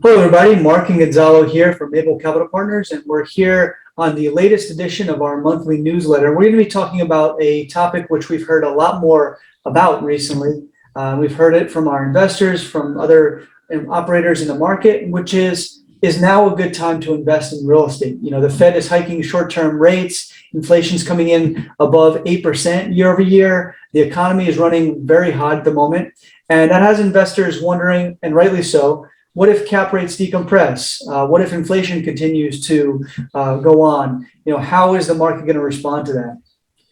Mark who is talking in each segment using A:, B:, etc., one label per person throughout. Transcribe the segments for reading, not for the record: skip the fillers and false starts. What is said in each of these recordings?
A: Hello, everybody. Mark and Gonzalo here from Maple Capital Partners, and we're here on the latest edition of our monthly newsletter. We're going to be talking about a topic which we've heard a lot more about recently. We've heard it from our investors, from other operators in the market, which is now a good time to invest in real estate. You know, the Fed is hiking short-term rates. Inflation's coming in above 8% year over year. The economy is running very hot at the moment, and that has investors wondering, and rightly so, what if cap rates decompress? What if inflation continues to go on? You know, how is the market going to respond to that?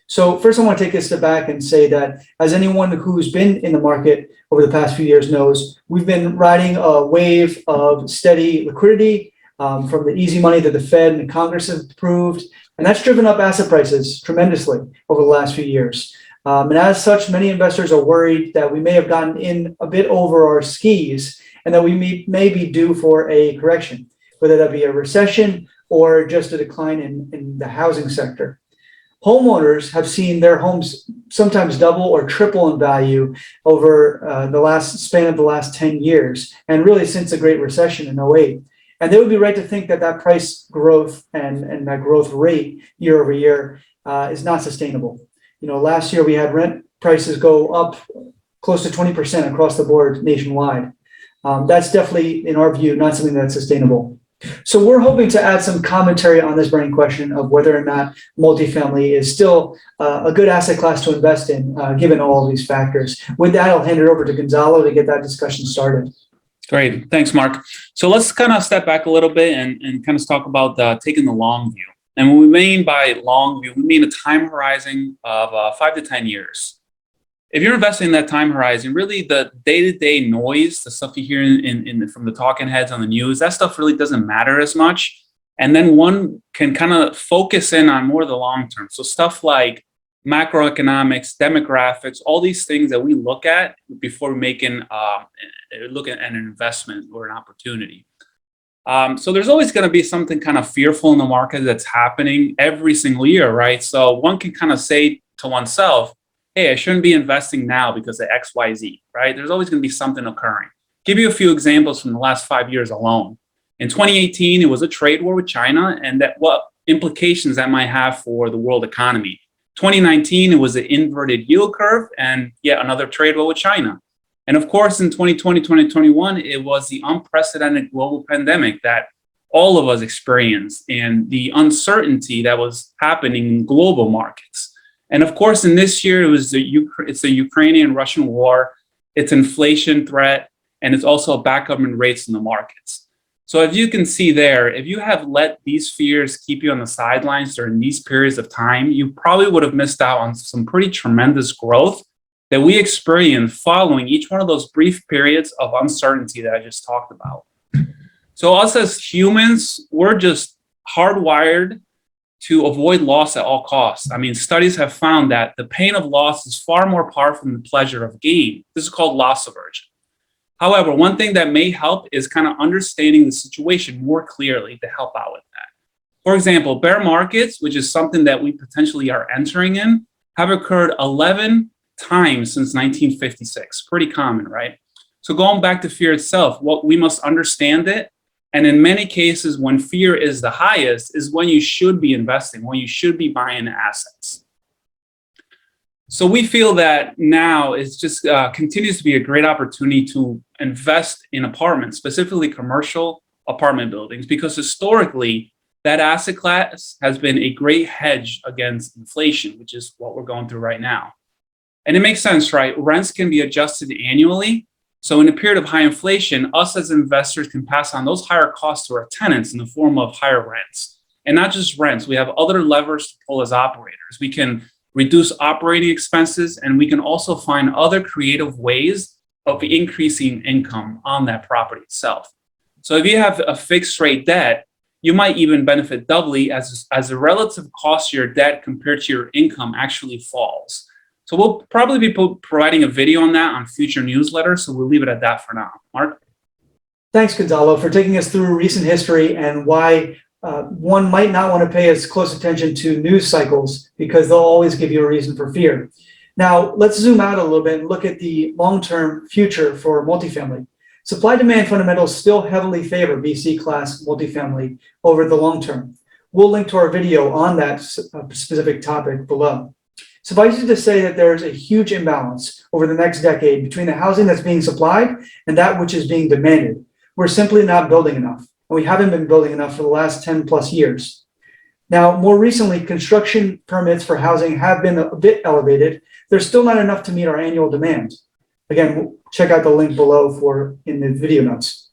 A: So first, I want to take a step back and say that, as anyone who's been in the market over the past few years knows, we've been riding a wave of steady liquidity from the easy money that the Fed and Congress have approved, and that's driven up asset prices tremendously over the last few years. And as such, many investors are worried that we may have gotten in a bit over our skis and that we may be due for a correction, whether that be a recession or just a decline in the housing sector. Homeowners have seen their homes sometimes double or triple in value over the span of the last 10 years, and really since the Great Recession in '08. And they would be right to think that that price growth and that growth rate year over year is not sustainable. You know, last year we had rent prices go up close to 20% across the board nationwide. That's definitely, in our view, not something that's sustainable. So we're hoping to add some commentary on this burning question of whether or not multifamily is still a good asset class to invest in, given all of these factors. With that, I'll hand it over to Gonzalo to get that discussion started.
B: Great. Thanks, Mark. So let's kind of step back a little bit and kind of talk about taking the long view. And what we mean by long view, we mean a time horizon of 5 to 10 years. If you're investing in that time horizon, really the day-to-day noise, the stuff you hear from the talking heads on the news, that stuff really doesn't matter as much. And then one can kind of focus in on more the long term. So stuff like macroeconomics, demographics, all these things that we look at before making looking at an investment or an opportunity. So there's always going to be something kind of fearful in the market that's happening every single year, right? So one can kind of say to oneself, hey, I shouldn't be investing now because of X, Y, Z, right? There's always going to be something occurring. Give you a few examples from the last 5 years alone. In 2018, it was a trade war with China, and what implications that might have for the world economy. 2019, it was an inverted yield curve and yet another trade war with China. And of course, in 2020, 2021, it was the unprecedented global pandemic that all of us experienced and the uncertainty that was happening in global markets. And of course, in this year, it's the Ukrainian-Russian war, it's inflation threat, and it's also backup in rates in the markets. So if you can see there, if you have let these fears keep you on the sidelines during these periods of time, you probably would have missed out on some pretty tremendous growth that we experienced following each one of those brief periods of uncertainty that I just talked about. So us as humans, we're just hardwired to avoid loss at all costs. I mean, studies have found that the pain of loss is far more powerful than the pleasure of gain. This is called loss aversion. However, one thing that may help is kind of understanding the situation more clearly to help out with that. For example, bear markets, which is something that we potentially are entering in, have occurred 11 times since 1956. Pretty common, right? So going back to fear itself, what we must understand it. And in many cases, when fear is the highest is when you should be investing, when you should be buying assets. So we feel that now it's just continues to be a great opportunity to invest in apartments, specifically commercial apartment buildings, because historically that asset class has been a great hedge against inflation, which is what we're going through right now. And it makes sense, right? Rents can be adjusted annually. So in a period of high inflation, us as investors can pass on those higher costs to our tenants in the form of higher rents. And not just rents, we have other levers to pull as operators. We can reduce operating expenses, and we can also find other creative ways of increasing income on that property itself. So if you have a fixed rate debt, you might even benefit doubly as the relative cost of your debt compared to your income actually falls. So we'll probably be providing a video on that on future newsletters, so we'll leave it at that for now. Mark?
A: Thanks, Gonzalo, for taking us through recent history and why one might not want to pay as close attention to news cycles because they'll always give you a reason for fear. Now, let's zoom out a little bit and look at the long-term future for multifamily. Supply-demand fundamentals still heavily favor BC class multifamily over the long term. We'll link to our video on that specific topic below. Suffice it to say that there is a huge imbalance over the next decade between the housing that's being supplied and that which is being demanded. We're simply not building enough, and we haven't been building enough for the last 10 plus years. Now, more recently, construction permits for housing have been a bit elevated. There's still not enough to meet our annual demand. Again, check out the link below in the video notes.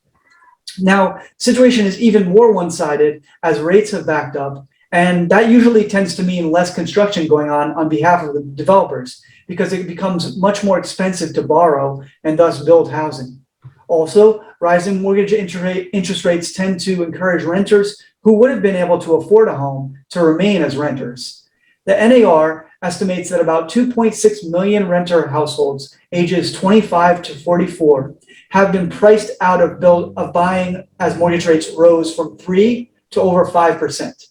A: Now, the situation is even more one-sided as rates have backed up, and that usually tends to mean less construction going on behalf of the developers because it becomes much more expensive to borrow and thus build housing. Also, rising mortgage interest rates tend to encourage renters who would have been able to afford a home to remain as renters. The NAR estimates that about 2.6 million renter households ages 25 to 44 have been priced out of buying as mortgage rates rose from 3 to over 5%.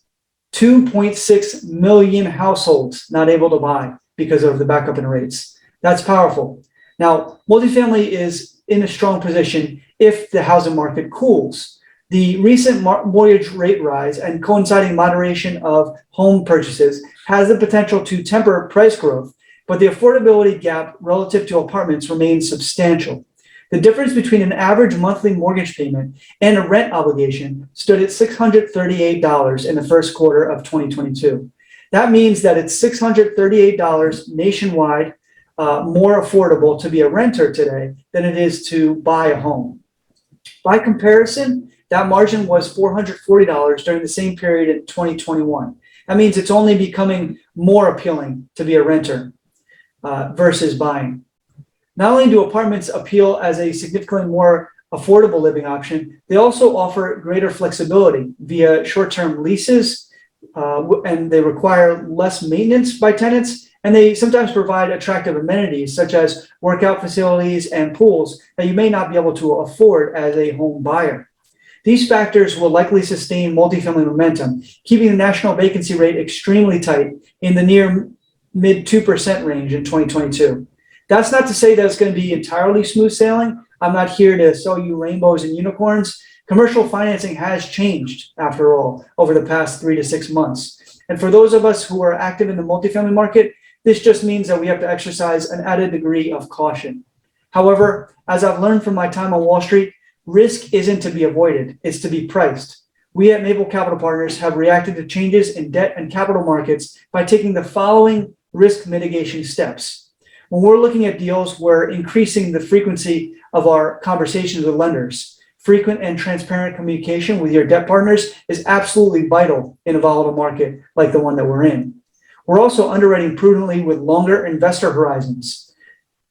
A: 2.6 million households not able to buy because of the backup in rates. That's powerful. Now, multifamily is in a strong position if the housing market cools. The recent mortgage rate rise and coinciding moderation of home purchases has the potential to temper price growth, but the affordability gap relative to apartments remains substantial. The difference between an average monthly mortgage payment and a rent obligation stood at $638 in the first quarter of 2022. That means that it's $638 nationwide more affordable to be a renter today than it is to buy a home. By comparison, that margin was $440 during the same period in 2021. That means it's only becoming more appealing to be a renter versus buying. Not only do apartments appeal as a significantly more affordable living option, they also offer greater flexibility via short-term leases, and they require less maintenance by tenants, and they sometimes provide attractive amenities such as workout facilities and pools that you may not be able to afford as a home buyer. These factors will likely sustain multifamily momentum, keeping the national vacancy rate extremely tight in the near mid 2% range in 2022. That's not to say that it's going to be entirely smooth sailing. I'm not here to sell you rainbows and unicorns. Commercial financing has changed, after all, over the past 3 to 6 months. And for those of us who are active in the multifamily market, this just means that we have to exercise an added degree of caution. However, as I've learned from my time on Wall Street, risk isn't to be avoided, it's to be priced. We at Maple Capital Partners have reacted to changes in debt and capital markets by taking the following risk mitigation steps. When we're looking at deals, we're increasing the frequency of our conversations with lenders. Frequent and transparent communication with your debt partners is absolutely vital in a volatile market like the one that we're in. We're also underwriting prudently with longer investor horizons,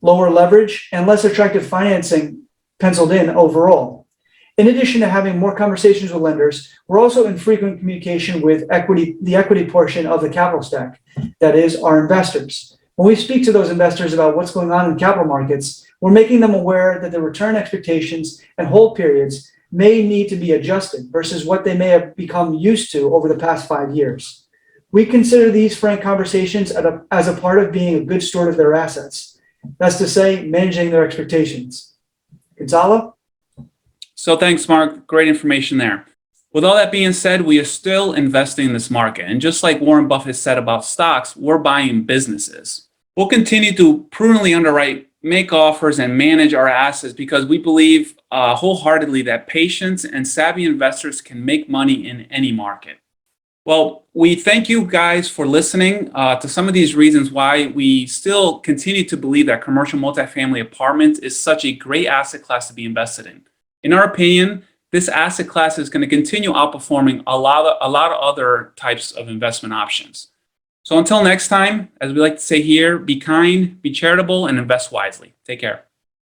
A: lower leverage, and less attractive financing penciled in overall. In addition to having more conversations with lenders, we're also in frequent communication with the equity portion of the capital stack, that is, our investors. When we speak to those investors about what's going on in capital markets, we're making them aware that the return expectations and hold periods may need to be adjusted versus what they may have become used to over the past 5 years. We consider these frank conversations as a part of being a good steward of their assets. That's to say, managing their expectations. Gonzalo?
B: So thanks, Mark. Great information there. With all that being said, we are still investing in this market. And just like Warren Buffett said about stocks, we're buying businesses. We'll continue to prudently underwrite, make offers, and manage our assets because we believe wholeheartedly that patience and savvy investors can make money in any market. Well, we thank you guys for listening to some of these reasons why we still continue to believe that commercial multifamily apartments is such a great asset class to be invested in. In our opinion, this asset class is going to continue outperforming a lot of other types of investment options. So until next time, as we like to say here, be kind, be charitable, and invest wisely. Take care.